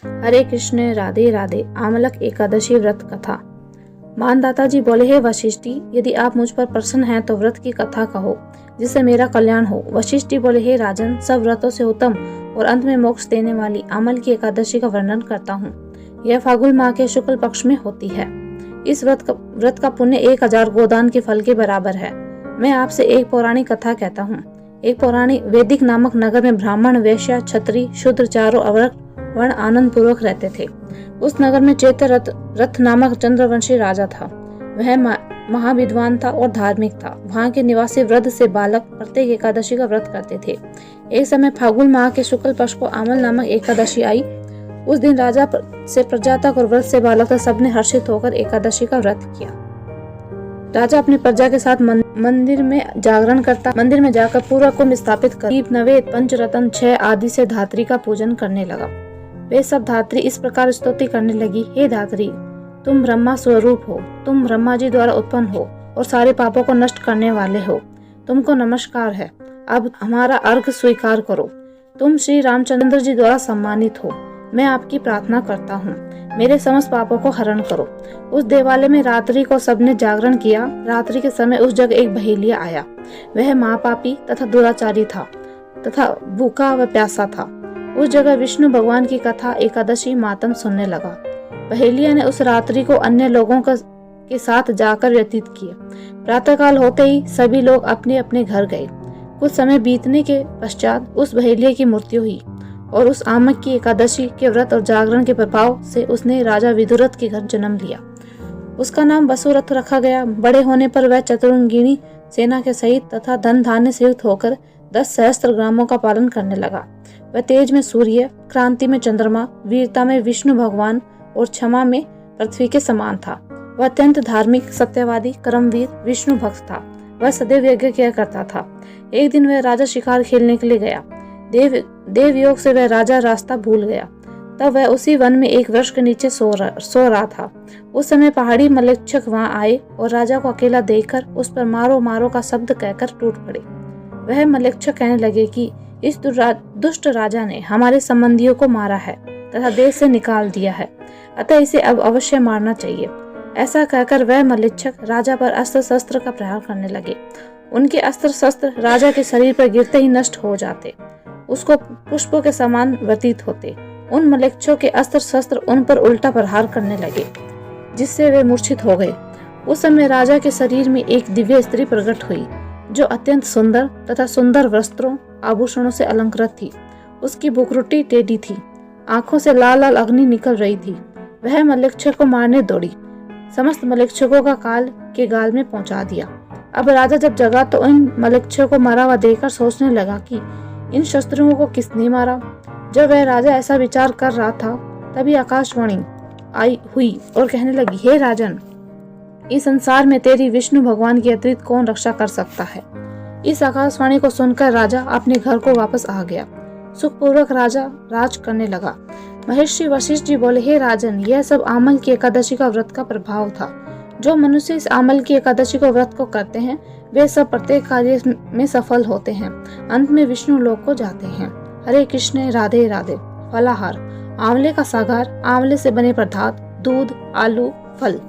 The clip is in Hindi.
हरे कृष्ण, राधे राधे। आमलक एकादशी व्रत कथा। मानदाता जी बोले, हे वशिष्ठी, यदि आप मुझ पर प्रसन्न हैं तो व्रत की कथा कहो जिससे मेरा कल्याण हो। वशिष्ठी बोले, हे राजन, सब व्रतों से उत्तम और अंत में मोक्ष देने वाली आमल की एकादशी का वर्णन करता हूँ। यह फागुन माह के शुक्ल पक्ष में होती है। इस व्रत का पुण्य 1000 गोदान के फल के बराबर है। मैं आपसे एक पौराणिक कथा कहता हूँ। एक पौराणिक वैदिक नामक नगर में ब्राह्मण, वैश्य, क्षत्रिय, शूद्र चारों वर्ण आनंद पूर्वक रहते थे। उस नगर में चैत्य रथ नामक चंद्रवंशी राजा था। वह महाविद्वान था और धार्मिक था। वहां के निवासी वृद्ध से बालक प्रत्येक एकादशी का व्रत करते थे। एक समय फागुन माह के शुक्ल पक्ष को आमल नामक एकादशी आई। उस दिन राजा से प्रजा तक और वृद्ध से बालक तक सबने हर्षित होकर एकादशी का व्रत किया। राजा अपनी प्रजा के साथ मंदिर में जाकर पूरा कुंभ स्थापित कर दीप, नवेद, पंचरत्न, 6 आदि से धात्री का पूजन करने लगा। वे सब धात्री इस प्रकार स्तुति करने लगी, हे धात्री, तुम ब्रह्मा स्वरूप हो, तुम ब्रह्मा जी द्वारा उत्पन्न हो और सारे पापों को नष्ट करने वाले हो। तुमको नमस्कार है। अब हमारा अर्घ स्वीकार करो। तुम श्री रामचंद्र जी द्वारा सम्मानित हो। मैं आपकी प्रार्थना करता हूँ, मेरे समस्त पापों को हरण करो। उस देवालय में रात्रि को सबने जागरण किया। रात्रि के समय उस जगह एक बहेलिया आया। वह महापापी तथा दुराचारी था तथा भूखा व प्यासा था। उस जगह विष्णु भगवान की कथा एकादशी मातम सुनने लगा। बहेलिया ने उस रात्रि को अन्य लोगों के साथ जाकर व्यतीत किया। प्रातःकाल होते ही सभी लोग अपने अपने घर गए। कुछ समय बीतने के पश्चात उस बहेलिया की मृत्यु हुई और उस आमक की एकादशी के व्रत और जागरण के प्रभाव से उसने राजा विदुरथ के घर जन्म लिया। उसका नाम वसुरथ रखा गया। बड़े होने पर वह चतुरंगिनी सेना के सहित तथा धन धान्य से युक्त होकर 10 सहस्त्र ग्रामों का पालन करने लगा। वह तेज में सूर्य, क्रांति में चंद्रमा, वीरता में विष्णु भगवान और क्षमा में पृथ्वी के समान था। वह अत्यंत धार्मिक, सत्यवादी, कर्मवीर, विष्णु भक्त था। वह सदैव यज्ञ किया करता था। एक दिन वह राजा शिकार खेलने के लिए गया। देव योग से वह राजा रास्ता भूल गया। तब वह उसी वन में एक वृक्ष के नीचे सो रहा था। उस समय पहाड़ी मलेच्छक वहां आए और राजा को अकेला देखकर उस पर मारो मारो का शब्द कहकर टूट पड़े। वह मलेच्छक कहने लगे कि इस दुष्ट राजा ने हमारे संबंधियों को मारा है तथा देश से निकाल दिया है, अतः इसे अब अवश्य मारना चाहिए। ऐसा कहकर वह मलेच्छक राजा पर अस्त्र शस्त्र का प्रहार करने लगे। उनके अस्त्र शस्त्र राजा के शरीर पर गिरते ही नष्ट हो जाते, उसको पुष्पों के समान व्यतीत होते। उन मलेच्छों के अस्त्र शस्त्र उन पर उल्टा प्रहार करने लगे, जिससे वे मूर्छित हो गए। उस समय राजा के शरीर में एक दिव्य स्त्री प्रकट हुई, जो अत्यंत सुंदर तथा सुंदर वस्त्रों, आभूषणों से अलंकृत थी। उसकी भुकरुटी टेढ़ी थी, आंखों से लाल लाल अग्नि निकल रही थी। वह मलेच्छक को मारने दौड़ी, समस्त मलेच्छकों का काल के गाल में पहुंचा दिया। अब राजा जब जगा तो इन मलेच्छकों को मरा हुआ देखकर सोचने लगा कि इन शस्त्रुओं को किसने मारा। जब वह राजा ऐसा विचार कर रहा था, तभी आकाशवाणी आई हुई और कहने लगी, हे राजन, इस संसार में तेरी विष्णु भगवान के अतिरिक्त कौन रक्षा कर सकता है। इस आकाशवाणी को सुनकर राजा अपने घर को वापस आ गया। सुखपूर्वक राजा राज करने लगा। महर्षि वशिष्ठ जी बोले, हे राजन, यह सब आमल की एकादशी का व्रत का प्रभाव था। जो मनुष्य इस आमल की एकादशी को व्रत को करते हैं, वे सब प्रत्येक कार्य में सफल होते हैं, अंत में विष्णु लोक को जाते हैं। हरे कृष्ण, राधे राधे। फलाहार: आंवले का सागार, आंवले से बने पदार्थ, दूध, आलू, फल।